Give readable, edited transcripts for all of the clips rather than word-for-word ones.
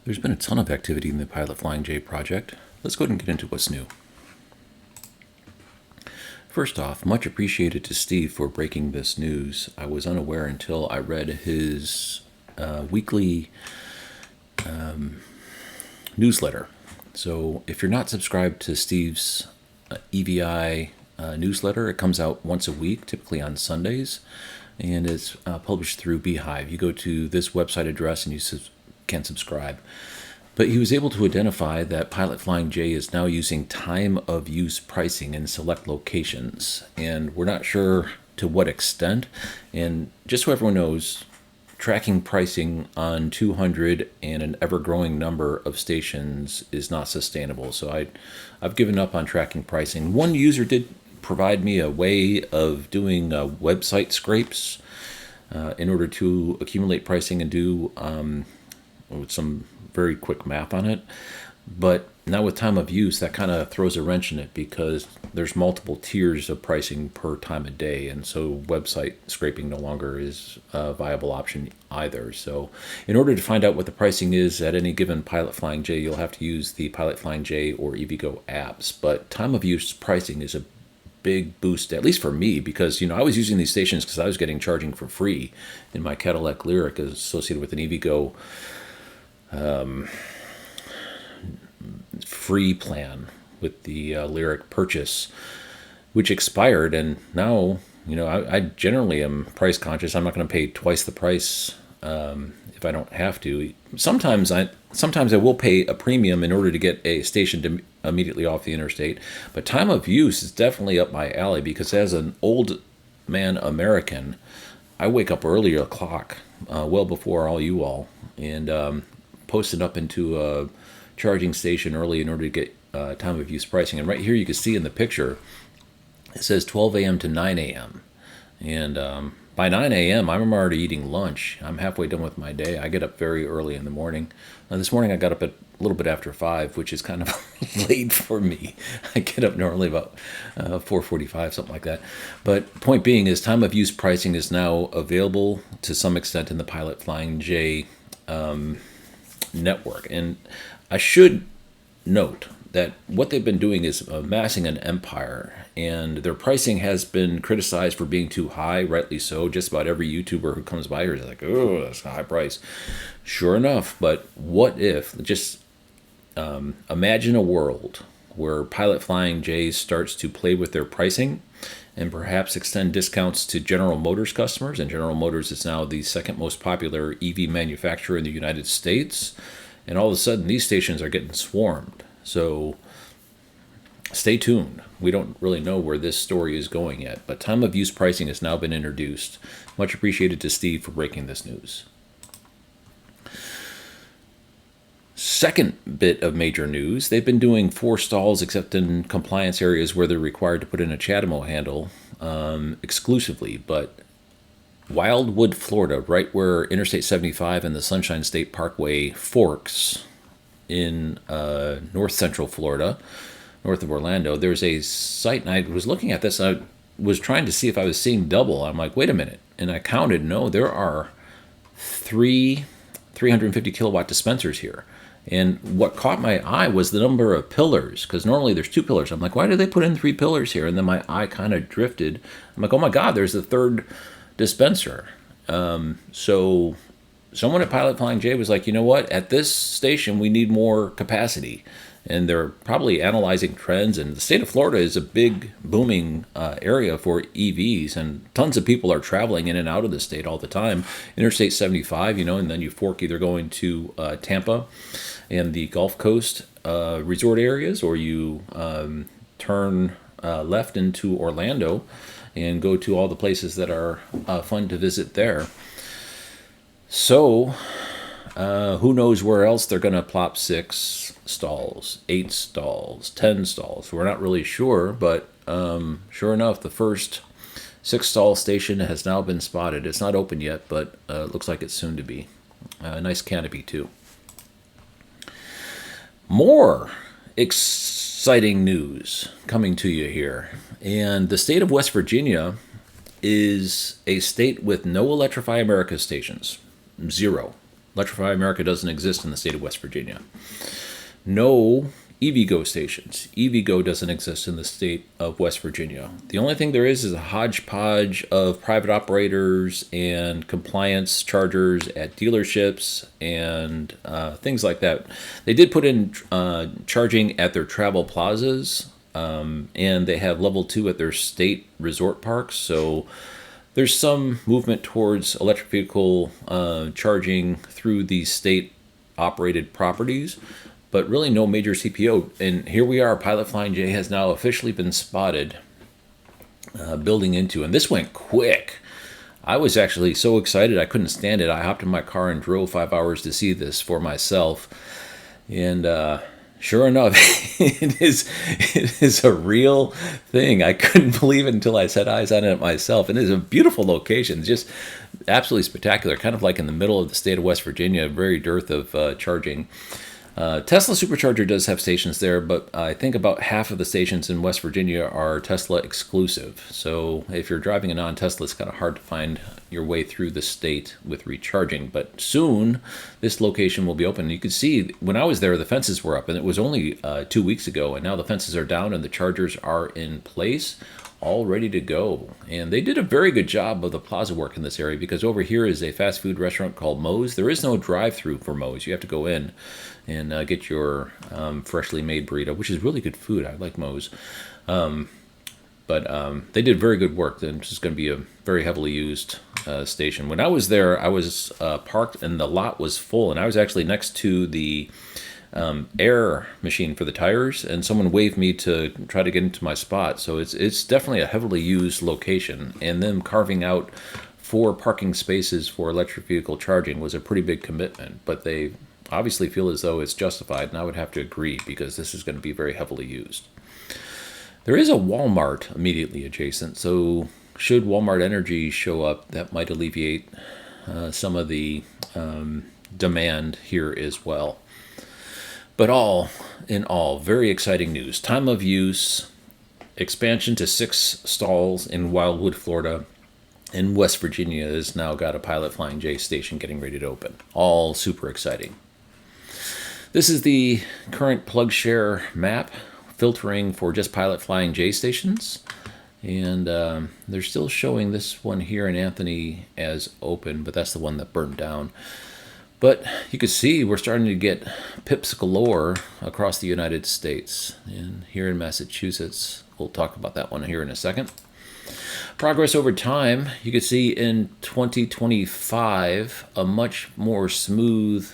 There's been a ton of activity in the Pilot Flying J project. Let's go ahead and get into what's new. First off, much appreciated to Steve for breaking this news. I was unaware until I read his weekly newsletter. So if you're not subscribed to Steve's EVI newsletter, it comes out once a week, typically on Sundays, and it's published through Beehive. You go to this website address and you can subscribe. But he was able to identify that Pilot Flying J is now using time of use pricing in select locations, and we're not sure to what extent. And just so everyone knows, tracking pricing on 200 and an ever-growing number of stations is not sustainable. So I've given up on tracking pricing. One user did provide me a way of doing website scrapes in order to accumulate pricing and do some very quick math on it. But now with time of use, that kind of throws a wrench in it because there's multiple tiers of pricing per time of day, and so website scraping no longer is a viable option either. So in order to find out what the pricing is at any given Pilot Flying J, you'll have to use the Pilot Flying J or EVgo apps. But time of use pricing is a big boost, at least for me, because I was using these stations because I was getting charging for free in my Cadillac Lyriq associated with an EVgo free plan with the Lyriq purchase, which expired. And now I generally am price conscious. I'm not going to pay twice the price if I don't have to. Sometimes I will pay a premium in order to get a station to immediately off the interstate, but time of use is definitely up my alley because as an old man American, I wake up early o'clock, well before all you all, and posted up into a charging station early in order to get time of use pricing. And right here you can see in the picture, it says 12 a.m. to 9 a.m. And by 9 a.m., I'm already eating lunch. I'm halfway done with my day. I get up very early in the morning. This morning I got up at a little bit after 5, which is kind of late for me. I get up normally about 4:45, something like that. But point being is time of use pricing is now available to some extent in the Pilot Flying J network. And I should note that what they've been doing is amassing an empire, and their pricing has been criticized for being too high, rightly so. Just about every YouTuber who comes by here is like, oh, that's a high price. Sure enough, but what if, just imagine a world where Pilot Flying J starts to play with their pricing and perhaps extend discounts to General Motors customers, and General Motors is now the second most popular EV manufacturer in the United States, and all of a sudden these stations are getting swarmed. So stay tuned. We don't really know where this story is going yet, but time of use pricing has now been introduced. Much appreciated to Steve for breaking this news. Second bit of major news, they've been doing 4 stalls except in compliance areas where they're required to put in a CHAdeMO handle exclusively. But Wildwood, Florida, right where Interstate 75 and the Sunshine State Parkway forks in north central Florida, north of Orlando, there's a site, and I was looking at this, I was trying to see if I was seeing double. I'm like, wait a minute. And I counted, no, there are 3 350 kilowatt dispensers here. And what caught my eye was the number of pillars, because normally there's 2 pillars. I'm like, why do they put in 3 pillars here? And then my eye kind of drifted. I'm like, oh my God, there's the 3rd dispenser. So someone at Pilot Flying J was like, you know what, at this station we need more capacity. And they're probably analyzing trends, and the state of Florida is a big booming area for EVs, and tons of people are traveling in and out of the state all the time. Interstate 75, and then you fork either going to Tampa and the Gulf Coast resort areas, or you turn left into Orlando and go to all the places that are fun to visit there. So who knows where else they're going to plop 6 stalls, 8 stalls, 10 stalls. We're not really sure, but sure enough, the first 6-stall station has now been spotted. It's not open yet, but it looks like it's soon to be. Nice canopy, too. More exciting news coming to you here. And the state of West Virginia is a state with no Electrify America stations. 0. Electrify America doesn't exist in the state of West Virginia. No EVgo stations. EVgo doesn't exist in the state of West Virginia. The only thing there is a hodgepodge of private operators and compliance chargers at dealerships and things like that. They did put in charging at their travel plazas, and they have level 2 at their state resort parks. So there's some movement towards electric vehicle charging through these state operated properties, but really no major CPO. And here we are, Pilot Flying J has now officially been spotted building into, and this went quick. I was actually so excited I couldn't stand it. I hopped in my car and drove 5 hours to see this for myself. And sure enough, it is a real thing. I couldn't believe it until I set eyes on it myself. And it is a beautiful location, just absolutely spectacular, kind of like in the middle of the state of West Virginia, very dearth of charging. Tesla Supercharger does have stations there, but I think about half of the stations in West Virginia are Tesla exclusive. So if you're driving a non-Tesla, it's kind of hard to find your way through the state with recharging. But soon, this location will be open. You can see, when I was there, the fences were up, and it was only 2 weeks ago, and now the fences are down and the chargers are in place, all ready to go. And they did a very good job of the plaza work in this area, because over here is a fast food restaurant called Moe's. There is no drive-through for Moe's. You have to go in and get your freshly made burrito, which is really good food. I like Moe's. But they did very good work. And this is going to be a very heavily used station. When I was there, I was parked and the lot was full. And I was actually next to the air machine for the tires, and someone waved me to try to get into my spot. So it's definitely a heavily used location. And them carving out 4 parking spaces for electric vehicle charging was a pretty big commitment. But they obviously feel as though it's justified, and I would have to agree, because this is going to be very heavily used. There is a Walmart immediately adjacent, so should Walmart Energy show up, that might alleviate some of the demand here as well. But all in all, very exciting news. Time of use, expansion to 6 stalls in Wildwood, Florida, and West Virginia has now got a Pilot Flying J station getting ready to open. All super exciting. This is the current PlugShare map, filtering for just Pilot Flying J stations. And they're still showing this one here in Anthony as open, but that's the one that burned down. But you can see we're starting to get pips galore across the United States. And here in Massachusetts, we'll talk about that one here in a second. Progress over time, you can see in 2025 a much more smooth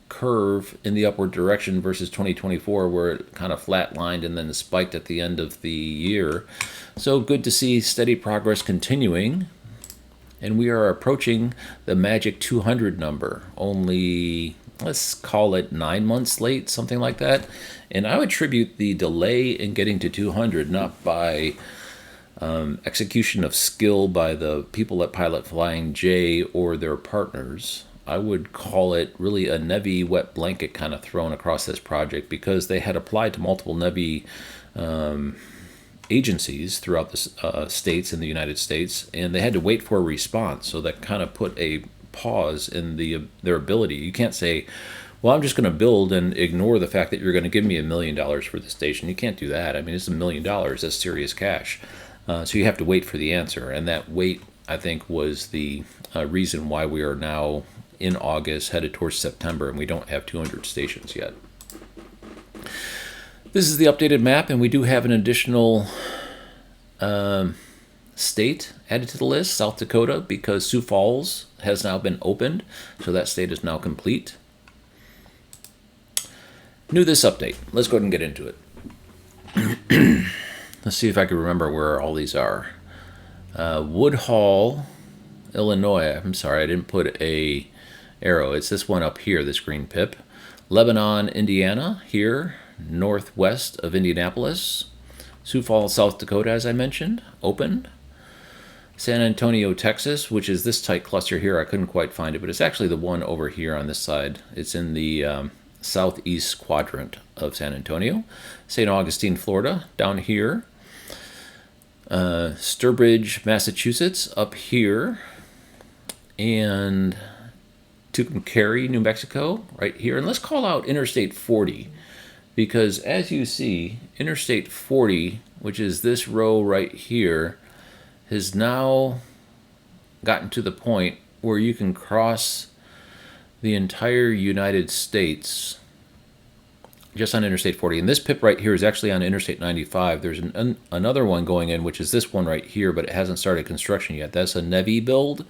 curve in the upward direction versus 2024, where it kind of flatlined and then spiked at the end of the year. So good to see steady progress continuing. And we are approaching the magic 200 number, only, let's call it 9 months late, something like that. And I would attribute the delay in getting to 200 not by execution of skill by the people at Pilot Flying J or their partners. I would call it really a NEVI wet blanket kind of thrown across this project, because they had applied to multiple NEVI agencies throughout the states in the United States, and they had to wait for a response. So that kind of put a pause in their ability. You can't say, well, I'm just going to build and ignore the fact that you're going to give me $1 million for the station. You can't do that. I mean, it's $1 million. That's serious cash. So you have to wait for the answer. And that wait, I think, was the reason why we are now in August, headed towards September, and we don't have 200 stations yet. This is the updated map, and we do have an additional state added to the list, South Dakota, because Sioux Falls has now been opened, so that state is now complete. New this update. Let's go ahead and get into it. Let's see if I can remember where all these are. Woodhull, Illinois. I'm sorry, I didn't put a arrow. It's this one up here, this green pip. Lebanon, Indiana, here, northwest of Indianapolis. Sioux Falls, South Dakota, as I mentioned, opened. San Antonio, Texas, which is this tight cluster here. I couldn't quite find it, but it's actually the one over here on this side. It's in the southeast quadrant of San Antonio. St. Augustine, Florida, down here. Sturbridge, Massachusetts, up here. And Tucumcari, New Mexico, right here. And let's call out Interstate 40, because as you see, Interstate 40, which is this row right here, has now gotten to the point where you can cross the entire United States just on Interstate 40. And this PIP right here is actually on Interstate 95. There's another one going in, which is this one right here, but it hasn't started construction yet. That's a NEVI build,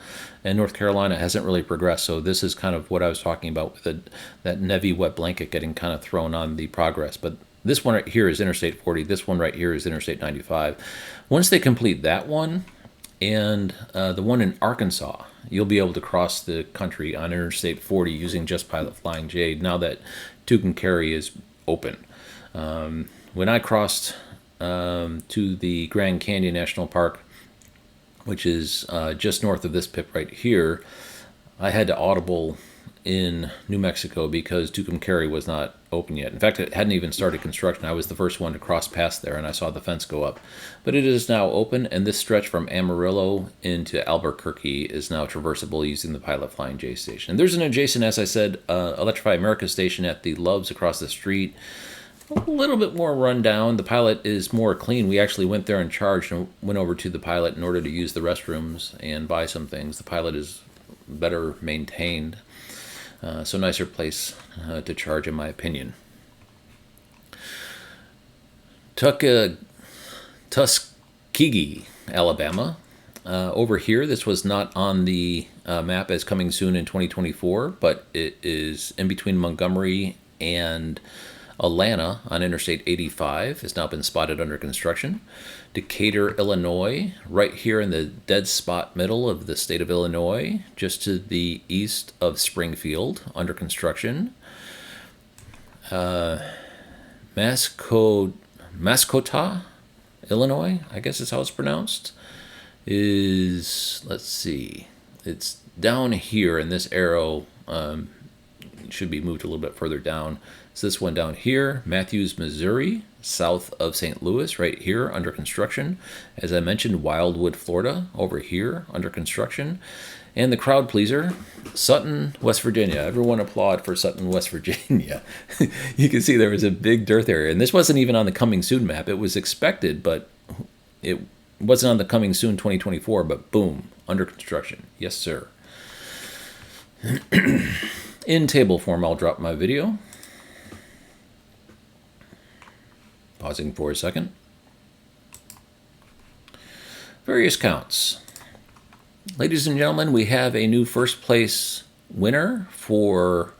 and North Carolina hasn't really progressed. So this is kind of what I was talking about with that NEVI wet blanket getting kind of thrown on the progress. But this one right here is Interstate 40. This one right here is Interstate 95. Once they complete that one and the one in Arkansas, you'll be able to cross the country on Interstate 40 using just Pilot Flying J now that Tucumcari is open. When I crossed to the Grand Canyon National Park, which is just north of this PIP right here, I had to audible in New Mexico because Tucumcari was not open yet. In fact, it hadn't even started construction. I was the first one to cross past there, and I saw the fence go up. But it is now open, and this stretch from Amarillo into Albuquerque is now traversable using the Pilot Flying J station. And there's an adjacent, as I said, Electrify America station at the Loves across the street. A little bit more rundown. The Pilot is more clean. We actually went there and charged and went over to the Pilot in order to use the restrooms and buy some things. The Pilot is better maintained. So nicer place to charge, in my opinion. Tuskegee, Alabama. Over here, this was not on the map as coming soon in 2024, but it is in between Montgomery and Atlanta on Interstate 85. Has now been spotted under construction. Decatur, Illinois, right here in the dead spot middle of the state of Illinois, just to the east of Springfield, under construction. Mascota, Illinois, I guess is how it's pronounced, is, let's see, it's down here, and this arrow should be moved a little bit further down. So this one down here, Matthews, Missouri, south of St. Louis, right here, under construction. As I mentioned, Wildwood, Florida, over here, under construction. And the crowd pleaser, Sutton, West Virginia. Everyone applaud for Sutton, West Virginia. You can see there was a big dearth area. And this wasn't even on the coming soon map. It was expected, but it wasn't on the coming soon 2024, but boom, under construction. Yes, sir. In table form, I'll drop my video. Pausing for a second. Various counts. Ladies and gentlemen, we have a new first place winner for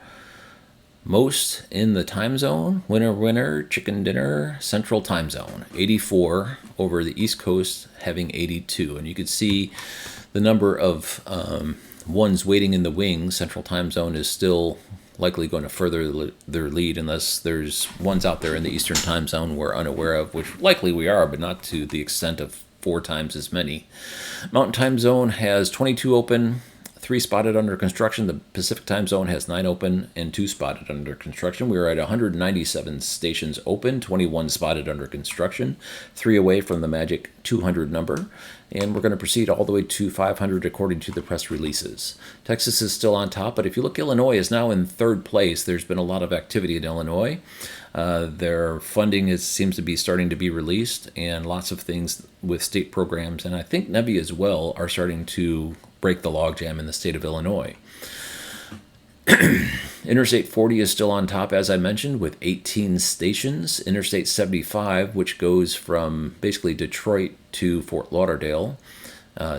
most in the time zone. Winner, winner, chicken dinner, central time zone. 84 over the East Coast, having 82. And you can see the number of ones waiting in the wings. Central time zone is still likely going to further their lead unless there's ones out there in the Eastern time zone we're unaware of, which likely we are, but not to the extent of 4 times as many. Mountain time zone has 22 open, 3 spotted under construction. The Pacific time zone has 9 open and 2 spotted under construction. We are at 197 stations open, 21 spotted under construction, 3 away from the magic 200 number. And we're going to proceed all the way to 500 according to the press releases. Texas is still on top, but if you look, Illinois is now in 3rd place. There's been a lot of activity in Illinois. Their funding seems to be starting to be released, and lots of things with state programs, and I think NEVI as well, are starting to break the logjam in the state of Illinois. Interstate 40 is still on top, as I mentioned, with 18 stations. Interstate 75, which goes from basically Detroit to Fort Lauderdale,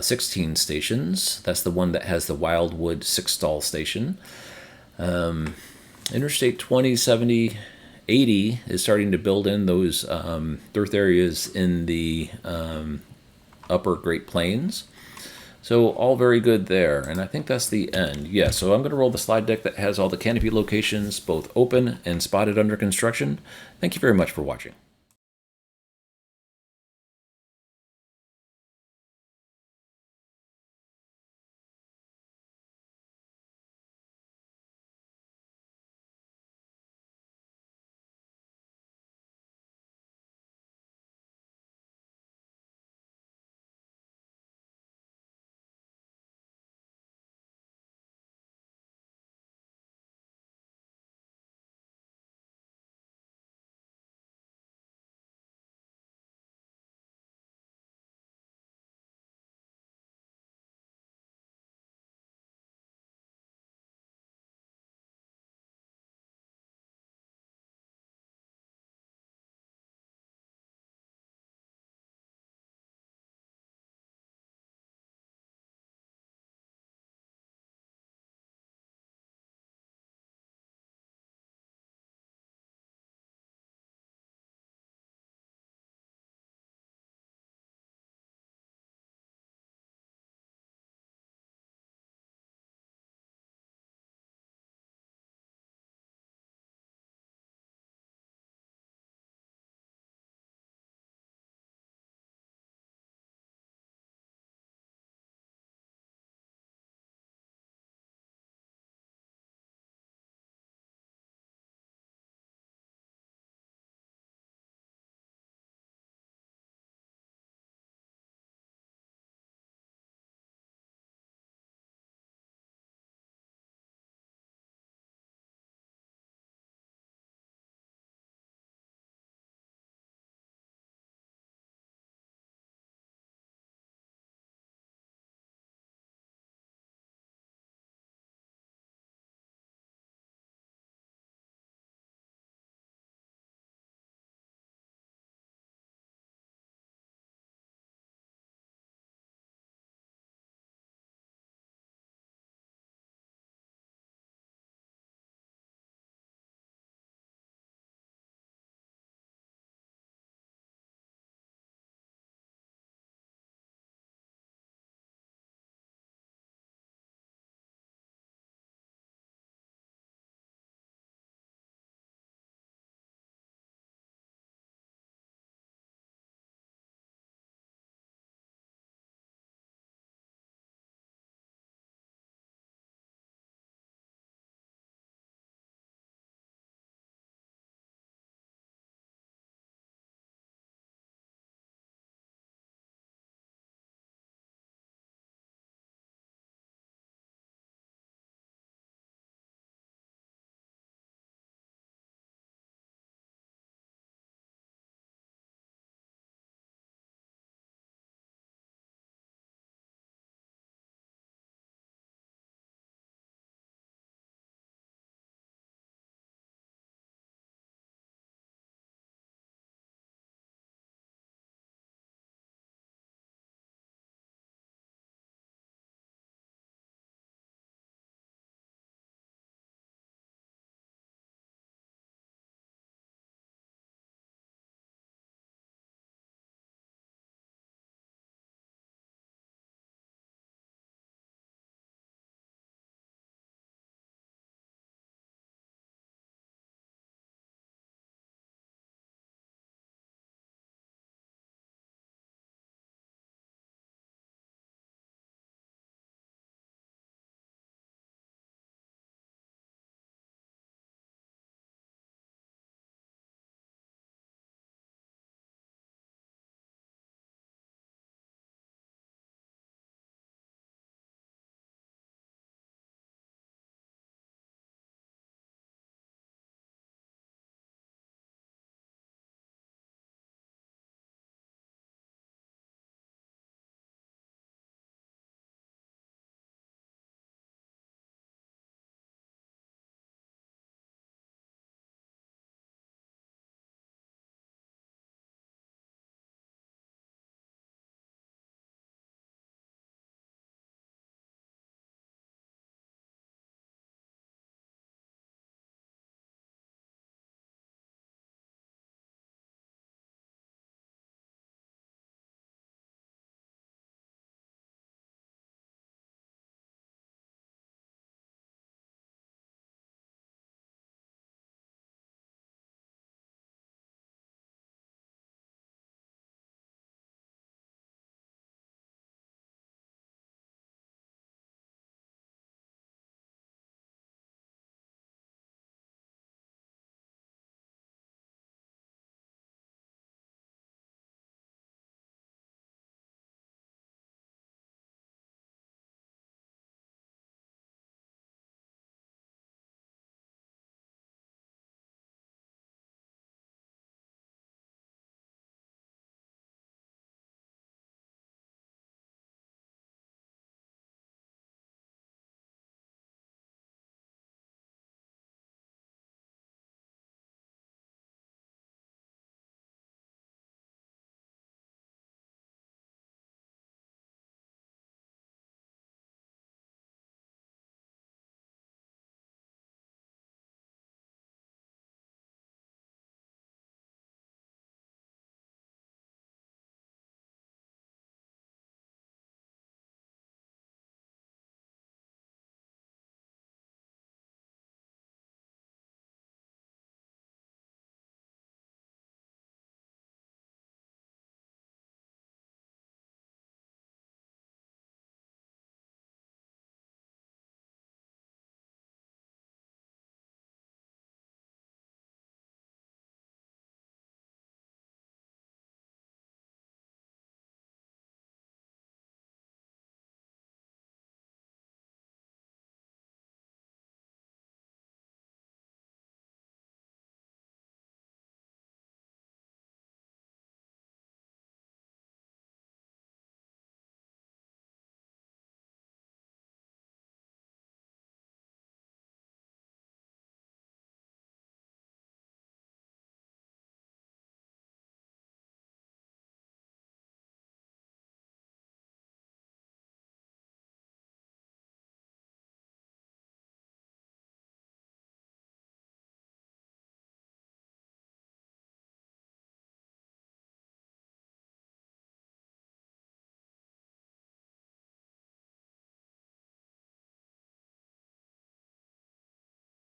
16 stations. That's the one that has the Wildwood 6-stall station. Interstate 20, 70, 80 is starting to build in those dearth areas in the upper Great Plains. So all very good there, and I think that's the end. Yeah, so I'm going to roll the slide deck that has all the Canopy locations, both open and spotted under construction. Thank you very much for watching.